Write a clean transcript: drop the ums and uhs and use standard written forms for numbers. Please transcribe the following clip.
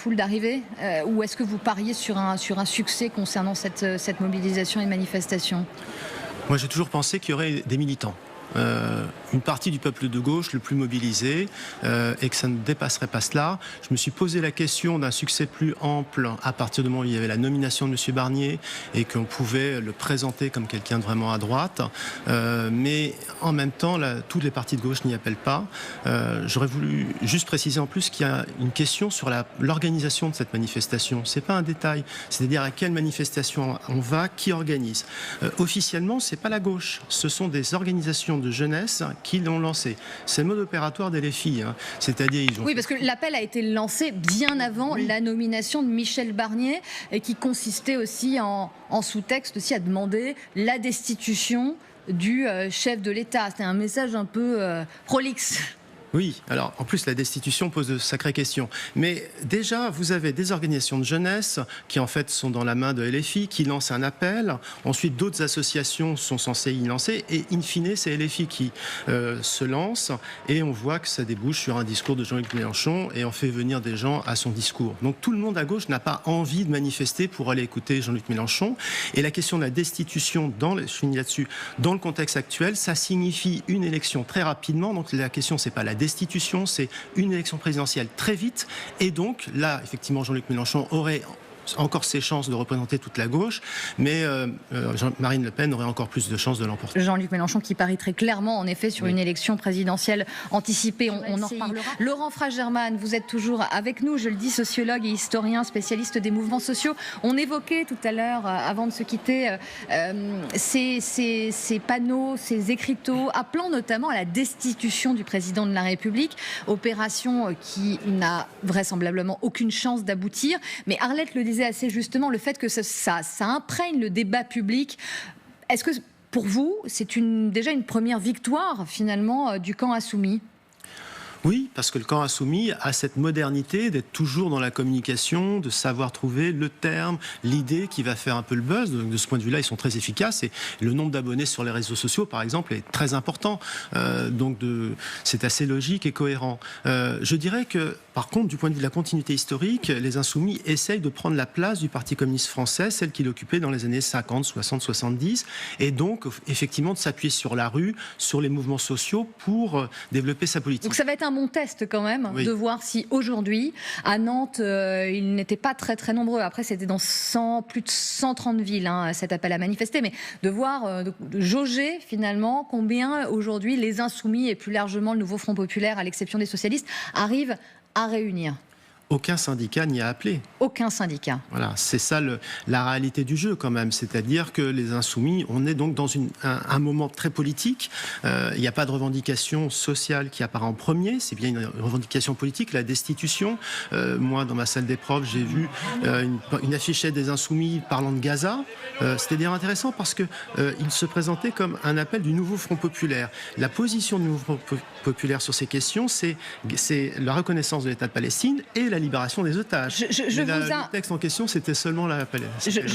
Foule d'arriver ou est-ce que vous pariez sur un succès concernant cette mobilisation et manifestation? Moi, j'ai toujours pensé qu'il y aurait des militants. Une partie du peuple de gauche le plus mobilisé et que ça ne dépasserait pas cela. Je me suis posé la question d'un succès plus ample à partir du moment où il y avait la nomination de M. Barnier et qu'on pouvait le présenter comme quelqu'un de vraiment à droite. Mais en même temps, tous les partis de gauche n'y appellent pas. J'aurais voulu juste préciser en plus qu'il y a une question sur l'organisation de cette manifestation. C'est pas un détail, c'est-à-dire à quelle manifestation on va, qui organise. Officiellement, c'est pas la gauche, ce sont des organisations de jeunesse qui l'ont lancé. C'est le mode opératoire des LFI. C'est-à-dire, oui, parce que l'appel a été lancé bien avant la nomination de Michel Barnier et qui consistait aussi en sous-texte aussi à demander la destitution du chef de l'État. C'était un message un peu prolixe. Oui, alors en plus la destitution pose de sacrées questions. Mais déjà, vous avez des organisations de jeunesse qui en fait sont dans la main de LFI, qui lancent un appel. Ensuite, d'autres associations sont censées y lancer. Et in fine, c'est LFI qui se lance. Et on voit que ça débouche sur un discours de Jean-Luc Mélenchon et on fait venir des gens à son discours. Donc tout le monde à gauche n'a pas envie de manifester pour aller écouter Jean-Luc Mélenchon. Et la question de la destitution, je finis là-dessus, dans le contexte actuel, ça signifie une élection très rapidement. Donc la question, c'est pas la destitution, c'est une élection présidentielle très vite. Et donc, là, effectivement, Jean-Luc Mélenchon aurait encore ses chances de représenter toute la gauche, mais Marine Le Pen aurait encore plus de chances de l'emporter. Jean-Luc Mélenchon qui parie très clairement, en effet, sur une élection présidentielle anticipée. On en reparlera. Laurent Fragerman, vous êtes toujours avec nous, je le dis, sociologue et historien, spécialiste des mouvements sociaux. On évoquait tout à l'heure, avant de se quitter, ces panneaux, ces écriteaux, appelant notamment à la destitution du président de la République, opération qui n'a vraisemblablement aucune chance d'aboutir. Mais Arlette le disait assez justement, le fait que ça imprègne le débat public. Est-ce que pour vous, c'est déjà une première victoire finalement du camp insoumis ? Oui, parce que le camp insoumis a cette modernité d'être toujours dans la communication, de savoir trouver le terme, l'idée qui va faire un peu le buzz. De ce point de vue-là, ils sont très efficaces. Et le nombre d'abonnés sur les réseaux sociaux, par exemple, est très important. C'est assez logique et cohérent. Je dirais que, par contre, du point de vue de la continuité historique, les insoumis essayent de prendre la place du Parti communiste français, celle qu'il occupait dans les années 50, 60, 70, et donc, effectivement, de s'appuyer sur la rue, sur les mouvements sociaux pour développer sa politique. Donc ça va être un bon test quand même, de voir si aujourd'hui, à Nantes, ils n'étaient pas très très nombreux. Après, c'était dans plus de 130 villes, cet appel à manifester, mais de voir, de jauger finalement combien aujourd'hui les Insoumis et plus largement le nouveau Front Populaire, à l'exception des socialistes, arrivent à réunir. Aucun syndicat n'y a appelé. Aucun syndicat. Voilà, c'est ça la réalité du jeu quand même. C'est-à-dire que les Insoumis, on est donc dans un moment très politique. Il n'y a pas de revendication sociale qui apparaît en premier. C'est bien une revendication politique, la destitution. Moi, dans ma salle des profs, j'ai vu une affichette des Insoumis parlant de Gaza. C'était d'ailleurs intéressant parce que il se présentait comme un appel du nouveau Front Populaire. La position du nouveau Front Populaire sur ces questions, c'est la reconnaissance de l'État de Palestine et la libération des otages. Le texte en question, c'était seulement la Palestine.